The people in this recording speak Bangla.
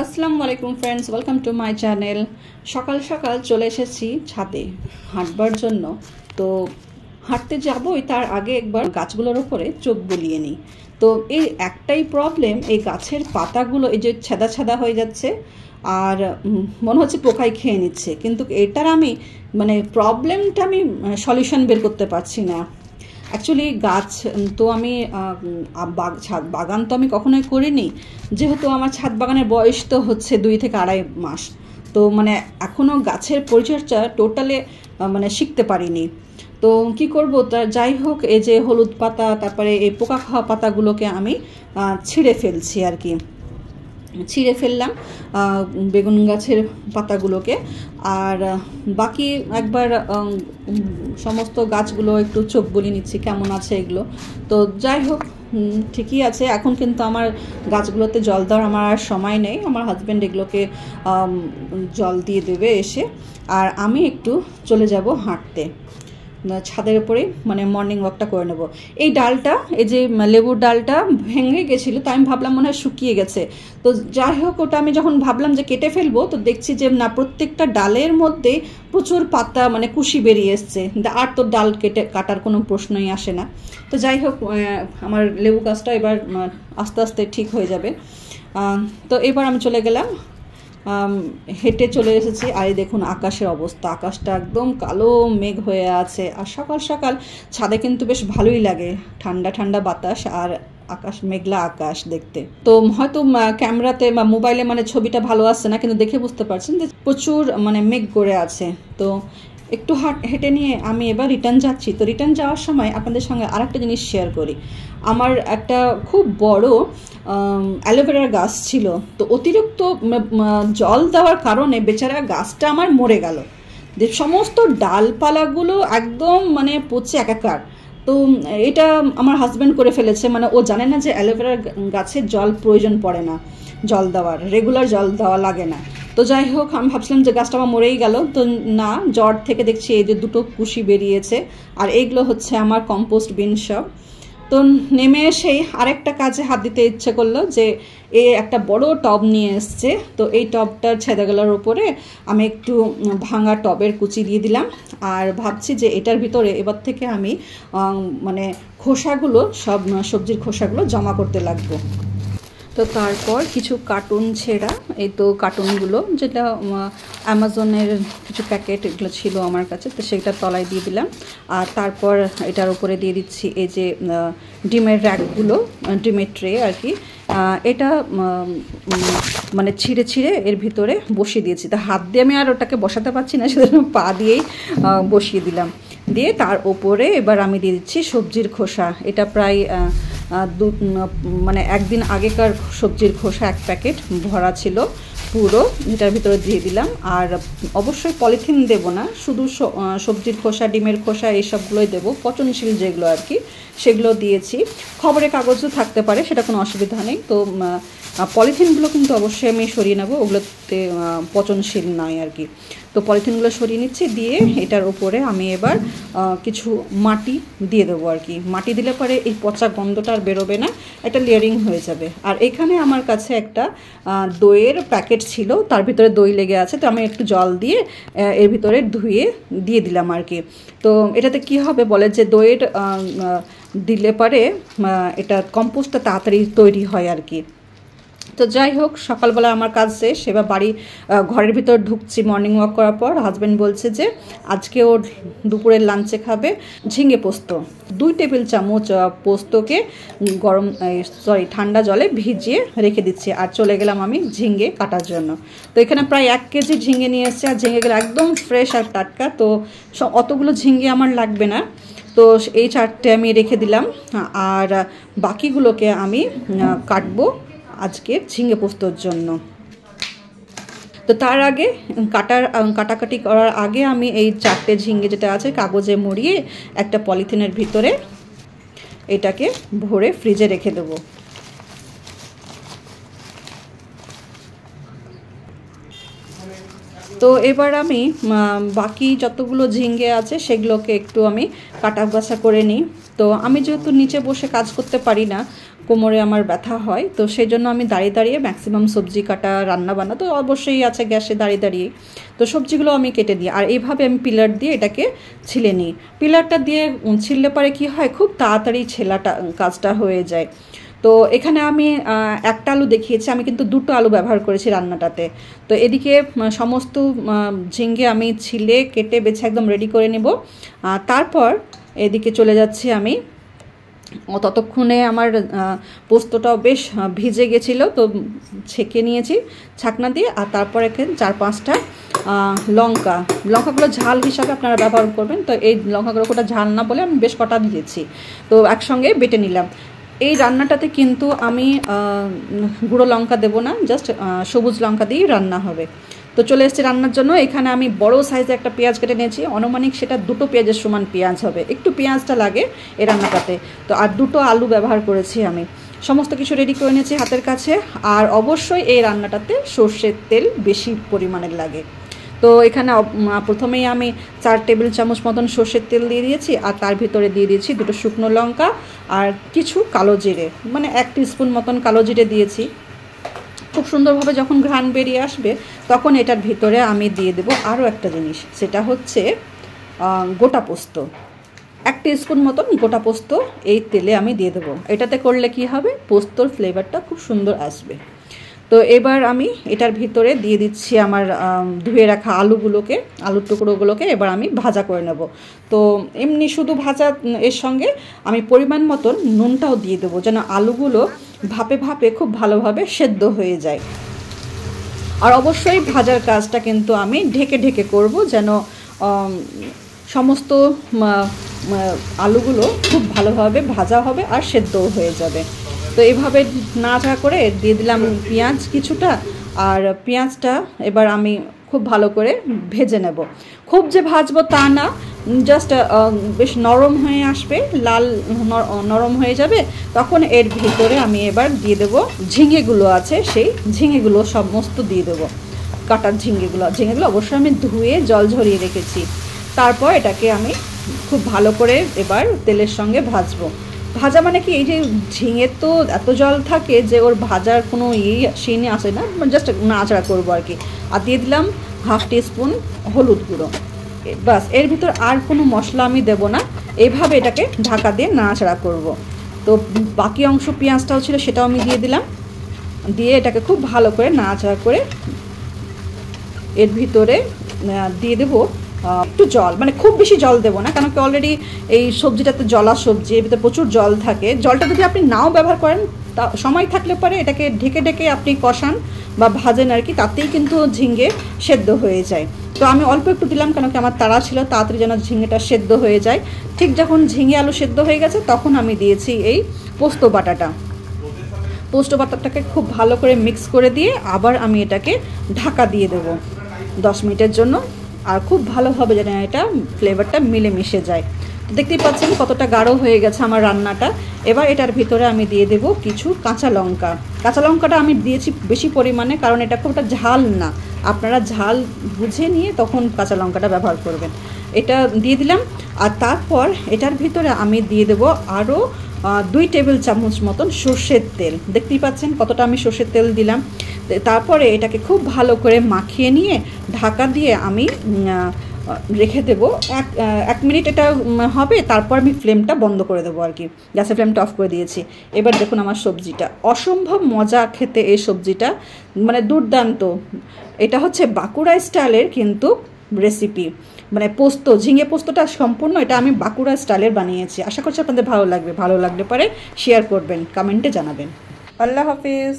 আসসালামু আলাইকুম friends, welcome to my channel. সকাল সকাল চলে এসেছি ছাদে হাঁটবার জন্য। তো হাঁটতে যাবই তার আগে একবার গাছগুলোর উপরে চোখ বুলিয়ে নিই। তো এই একটাই প্রবলেম, এই গাছের পাতাগুলো এই যে ছেদা ছেদা হয়ে যাচ্ছে আর মনে হচ্ছে পোকায় খেয়ে নিচ্ছে, কিন্তু এটার আমি প্রবলেমটা আমি সলিউশন বের করতে পারছি না। অ্যাকচুয়ালি গাছ তো আমি ছাদ বাগান তো আমি কখনোই করিনি, যেহেতু আমার ছাদ বাগানের বয়স তো হচ্ছে 2 থেকে 2.5 মাস। তো এখনও গাছের পরিচর্যা টোটালে শিখতে পারিনি। তো কি করব, তা যাই হোক, এই যে হলুদ পাতা, তারপরে এই পোকা খাওয়া পাতাগুলোকে আমি ছিঁড়ে ফেলছি আর কি। ছিঁড়ে ফেললাম বেগুন গাছের পাতাগুলোকে, আর বাকি একবার সমস্ত গাছগুলো একটু চোখ বুলিয়ে নিচ্ছি কেমন আছে এগুলো। তো যাই হোক, ঠিকই আছে। এখন কিন্তু আমার গাছগুলোতে জল দেওয়ার আমার আর সময় নেই, আমার হাজব্যান্ড এগুলোকে জল দিয়ে দেবে এসে, আর আমি একটু চলে যাব হাঁটতে ছাদের উপরে, মর্নিং ওয়াকটা করে নেব। এই ডালটা, এই যে লেবুর ডালটা ভেঙে গেছিলো, তাই আমি ভাবলাম মনে হয় শুকিয়ে গেছে। তো যাই হোক, ওটা আমি যখন ভাবলাম যে কেটে ফেলবো, তো দেখছি যে না, প্রত্যেকটা ডালের মধ্যে প্রচুর পাতা কুশি বেরিয়ে এসছে, আর তো ডাল কাটার কোনো প্রশ্নই আসে না। তো যাই হোক, আমার লেবু গাছটা এবার আস্তে আস্তে ঠিক হয়ে যাবে। তো এবার আমি চলে গেলাম, হেঁটে চলে এসেছি। আর দেখুন আকাশের অবস্থা, আকাশটা একদম কালো মেঘ হয়ে আছে। আর সকাল সকাল ছাদে কিন্তু বেশ ভালোই লাগে, ঠান্ডা ঠান্ডা বাতাস আর আকাশ, মেঘলা আকাশ দেখতে। তো হয়তো ক্যামেরাতে বা মোবাইলে ছবিটা ভালো আসছে না, কিন্তু দেখে বুঝতে পারছেন যে প্রচুর মেঘ করে আছে। তো একটু হেঁটে নিয়ে আমি এবার রিটার্ন যাচ্ছি। তো রিটার্ন যাওয়ার সময় আপনাদের সঙ্গে আরেকটা জিনিস শেয়ার করি। আমার একটা খুব বড় অ্যালোভেরার গাছ ছিল, তো অতিরিক্ত জল দেওয়ার কারণে বেচারা গাছটা আমার মরে গেল। যে সমস্ত ডালপালাগুলো একদম পচে একাকার। তো এটা আমার হাজব্যান্ড করে ফেলেছে, ও জানে না যে অ্যালোভেরার গাছের জল প্রয়োজন পড়ে না, জল দেওয়ার রেগুলার জল দেওয়া লাগে না। তো যাই হোক, আমি ভাবছিলাম যে গাছটা আমার মরেই গেল, তো না, জ্বর থেকে দেখছি এই যে 2টো কুশি বেরিয়েছে। আর এইগুলো হচ্ছে আমার কম্পোস্ট বিন সব। তো নেমে এসেই আরেকটা কাজে হাত দিতে ইচ্ছে করলো, যে একটা বড় টব নিয়ে এসছে। তো এই টবটার ছেদাগুলোর উপরে আমি একটু ভাঙা টবের কুচি দিয়ে দিলাম, আর ভাবছি যে এটার ভিতরে এবার থেকে আমি খোসাগুলো, সব সবজির খোসাগুলো জমা করতে লাগবো। তো তারপর কিছু কার্টুন ছেঁড়া, এই তো কার্টুনগুলো, যেটা অ্যামাজনের কিছু প্যাকেট এগুলো ছিল আমার কাছে, তো সেটা তলায় দিয়ে দিলাম। আর তারপর এটার উপরে দিয়ে দিচ্ছি এই যে ডিমের র্যাকগুলো, ডিমের ট্রে আর কি। এটা ছিঁড়ে ছিঁড়ে এর ভিতরে বসিয়ে দিয়েছি। তো হাত দিয়ে আমি আর ওটাকে বসাতে পারছি না, সেজন্য পা দিয়েই বসিয়ে দিলাম। দিয়ে তার ওপরে এবার আমি দিয়ে দিচ্ছি সবজির খোসা। এটা প্রায় একদিন আগেকার সবজির খোসা, 1 প্যাকেট ভরা ছিল পুরো, এটার ভিতরে দিয়ে দিলাম। আর অবশ্যই পলিথিন দেব না, শুধু সবজির খোসা, ডিমের খোসা এইসবগুলোই দেবো, পচনশীল যেগুলো আর কি, সেগুলো দিয়েছি। খবরের কাগজও থাকতে পারে, সেটা কোনো অসুবিধা নেই। তো পলিথিনগুলো কিন্তু অবশ্যই আমি সরিয়ে নেবো, ওগুলোতে পচনশীল নয় আর কি। তো পলিথিনগুলো সরিয়ে নিচ্ছি, দিয়ে এটার উপরে আমি এবার কিছু মাটি দিয়ে দেবো আর কি। মাটি দিলে পরে এই পচা গন্ধটা আর বেরোবে না, একটা লেয়ারিং হয়ে যাবে। আর এখানে আমার কাছে একটা দইয়ের প্যাকেট ছিল, তার ভিতরে দই লেগে আছে, তো আমি একটু জল দিয়ে এর ভিতরে ধুয়ে দিয়ে দিলাম আর কি। তো এটাতে কি হবে বলে, যে দইয়ের দিলে পরে এটা কম্পোস্টটা তাড়াতাড়ি তৈরি হয় আর কি। তো যাই হোক, সকালবেলা আমার কাজ শেষ, এবার ঘরের ভিতর ঢুকছি মর্নিং ওয়াক করার পর। হাজব্যান্ড বলছে যে আজকে ওর দুপুরের লাঞ্চে খাবে ঝিঙে পোস্ত। 2 টেবিল চামচ পোস্তকে ঠান্ডা জলে ভিজিয়ে রেখে দিচ্ছি। আর চলে গেলাম আমি ঝিঙে কাটার জন্য। তো এখানে প্রায় 1 কেজি ঝিঙে নিয়ে এসেছে, আর ঝিঙেগুলো একদম ফ্রেশ আর টাটকা। তো অতগুলো ঝিঙে আমার লাগবে না, তো এই 4টে আমি রেখে দিলাম। আর বাকিগুলোকে আমি কাটবো আজকে ঝিঙে পোস্তর জন্য। তো তার আগে কাটাকাটি করার আগে আমি এই 4টে ঝিঙে যেটা আছে কাগজে মুড়িয়ে একটা পলিথিনের ভিতরে এটাকে ভরে ফ্রিজে রেখে দেবো। তো এবার আমি বাকি যতগুলো ঝিঙ্গে আছে সেগুলোকে একটু আমি কাটা বাছা করে নিই। তো আমি যেহেতু নিচে বসে কাজ করতে পারি না, কোমরে আমার ব্যথা হয়, তো সেই জন্য আমি দাঁড়িয়ে দাঁড়িয়ে ম্যাক্সিমাম সবজি কাটা রান্না বান্না তো অবশ্যই আছে গ্যাসে দাঁড়িয়ে দাঁড়িয়ে, তো সবজিগুলো আমি কেটে দিই। আর এইভাবে আমি পিলার দিয়ে এটাকে ছিলে নিই। পিলারটা দিয়ে ছিললে পরে কি হয়, খুব তাড়াতাড়ি ছেলাটা কাজটা হয়ে যায়। তো এখানে আমি একটা আলু দেখিয়েছি, আমি কিন্তু দুটো আলু ব্যবহার করেছি রান্নাটাতে। তো এদিকে সমস্ত ঝিঙ্গে আমি ছিলে কেটে বেছে একদম রেডি করে নেব। তারপর এদিকে চলে যাচ্ছি আমি। ততক্ষণে আমার পোস্তটাও বেশ ভিজে গেছিলো, তো ছেঁকে নিয়েছি ছাকনা দিয়ে। আর তারপর এখানে 4-5টা লঙ্কাগুলো ঝাল হিসাবে আপনারা ব্যবহার করবেন। তো এই লঙ্কাগুলো কোটা ঝাল না বলে আমি বেশ কটা দিয়েছি, তো একসঙ্গে বেটে নিলাম। এই রান্নাটাতে কিন্তু আমি গুঁড়ো লঙ্কা দেবো না, জাস্ট সবুজ লঙ্কা দিয়েই রান্না হবে। তো চলে এসেছি রান্নার জন্য। এখানে আমি বড় সাইজে একটা পেঁয়াজ কেটে নিয়েছি, অনুমানিক সেটা 2টো পেঁয়াজের সমান পেঁয়াজ হবে, একটু পেঁয়াজটা লাগে এই রান্নাটাতে। তো আর 2টো আলু ব্যবহার করেছি আমি। সমস্ত কিছু রেডি করে নিয়েছি হাতের কাছে। আর অবশ্যই এই রান্নাটাতে সর্ষের তেল বেশি পরিমাণের লাগে। তো এখানে প্রথমেই আমি 4 টেবিল চামচ মতন সর্ষের তেল দিয়ে দিয়েছি, আর তার ভিতরে দিয়ে দিয়েছি 2টো শুকনো লঙ্কা আর কিছু কালো জিরে, মানে 1 টিস্পুন মতন কালো জিরে দিয়েছি। খুব সুন্দরভাবে যখন ঘ্রাণ বেরিয়ে আসবে তখন এটার ভিতরে আমি দিয়ে দেবো আরও একটা জিনিস, সেটা হচ্ছে গোটা পোস্ত। 1 টিস্পুন মতন গোটা পোস্ত এই তেলে আমি দিয়ে দেবো। এটাতে করলে কি হবে, পোস্তর ফ্লেভারটা খুব সুন্দর আসবে। তো এবার আমি এটার ভিতরে দিয়ে দিচ্ছি আমার ধুয়ে রাখা আলুর টুকরোগুলোকে এবার আমি ভাজা করে নেব। তো এমনি শুধু ভাজা, এর সঙ্গে আমি পরিমাণ মতন নুনটাও দিয়ে দেবো, যেন আলুগুলো ভাপে ভাপে খুব ভালোভাবে সেদ্ধ হয়ে যায়। আর অবশ্যই ভাজার কাজটা কিন্তু আমি ঢেকে ঢেকে করব, যেন সমস্ত আলুগুলো খুব ভালোভাবে ভাজা হবে আর সেদ্ধও হয়ে যাবে। তো এইভাবে নাড়াচাড়া করে দিয়ে দিলাম পেঁয়াজ কিছুটা, আর পেঁয়াজটা এবার আমি খুব ভালো করে ভেজে নেব। খুব যে ভাজবো তা না, জাস্ট বেশ নরম হয়ে আসবে, লাল নরম হয়ে যাবে, তখন এর ভিতরে আমি এবার দিয়ে দেবো ঝিঙেগুলো আছে, সেই ঝিঙেগুলো সমস্ত দিয়ে দেবো। কাটার ঝিঙেগুলো অবশ্যই আমি ধুয়ে জল ঝরিয়ে রেখেছি। তারপর এটাকে আমি খুব ভালো করে এবার তেলের সঙ্গে ভাজবো। ভাজা মানে কি, এই যে ঝিঙের তো এত জল থাকে যে ওর ভাজার কোনো সিনে আসে না, জাস্ট নাড়াচাড়া করবো আর কি। আর দিয়ে দিলাম 1/2 টিস্পুন হলুদ গুঁড়ো। বাস, এর ভিতর আর কোনো মশলা আমি দেবো না। এইভাবে এটাকে ঢাকা দিয়ে নাড়াচাড়া করব। তো বাকি অংশ পেঁয়াজটাও ছিল, সেটাও আমি দিয়ে দিলাম। দিয়ে এটাকে খুব ভালো করে নাড়াচাড়া করে এর ভিতরে দিয়ে দেবো একটু জল, মানে খুব বেশি জল দেবো না, কারণ কি অলরেডি এই সবজিটাতে জলা সবজি, এর ভিতরে প্রচুর জল থাকে। জলটা যদি আপনি নাও ব্যবহার করেন, তা সময় থাকলে পরে এটাকে ঢেকে ঢেকে আপনি কষান বা ভাজেন আর কি, তাতেই কিন্তু ঝিঙে সেদ্ধ হয়ে যায়। তো আমি অল্প একটু দিলাম, কেন কি আমার তাড়া ছিল তাড়াতাড়ি যেন ঝিঙেটা সেদ্ধ হয়ে যায়। ঠিক যখন ঝিঙে আলু সেদ্ধ হয়ে গেছে তখন আমি দিয়েছি এই পোস্ত বাটাটাকে খুব ভালো করে মিক্স করে দিয়ে আবার আমি এটাকে ঢাকা দিয়ে দেবো 10 মিনিটের জন্য। আর খুব ভালোভাবে যেন এটা ফ্লেভারটা মিলে মিশে যায়। তো দেখতেই পাচ্ছেন কতটা গাঢ় হয়ে গেছে আমার রান্নাটা। এবার এটার ভিতরে আমি দিয়ে দেব কিছু কাঁচা লঙ্কাটা আমি দিয়েছি বেশি পরিমাণে, কারণ এটা খুব একটা ঝাল না, আপনারা ঝাল বুঝে নিয়ে তখন কাঁচা লঙ্কাটা ব্যবহার করবেন। এটা দিয়ে দিলাম। আর তারপর এটার ভিতরে আমি দিয়ে দেব আরও 2 টেবিল চামচ মতন সর্ষের তেল। দেখতেই পাচ্ছেন কতটা আমি সর্ষের তেল দিলাম। তারপরে এটাকে খুব ভালো করে মাখিয়ে নিয়ে ঢাকা দিয়ে আমি রেখে দেবো 1 মিনিট এটা হবে। তারপর আমি ফ্লেমটা বন্ধ করে দেবো আর কি, গ্যাসের ফ্লেমটা অফ করে দিয়েছি। এবার দেখুন আমার সবজিটা অসম্ভব মজা খেতে, এই সবজিটা মানে দুর্দান্ত। এটা হচ্ছে বাঁকুড়া স্টাইলের কিন্তু রেসিপি, মানে পোস্ত, ঝিঙে পোস্তটা সম্পূর্ণ এটা আমি বাঁকুড়া স্টাইলের বানিয়েছি। আশা করছি আপনাদের ভালো লাগবে। ভালো লাগলে পরে শেয়ার করবেন, কমেন্টে জানাবেন। আল্লাহ হাফিজ।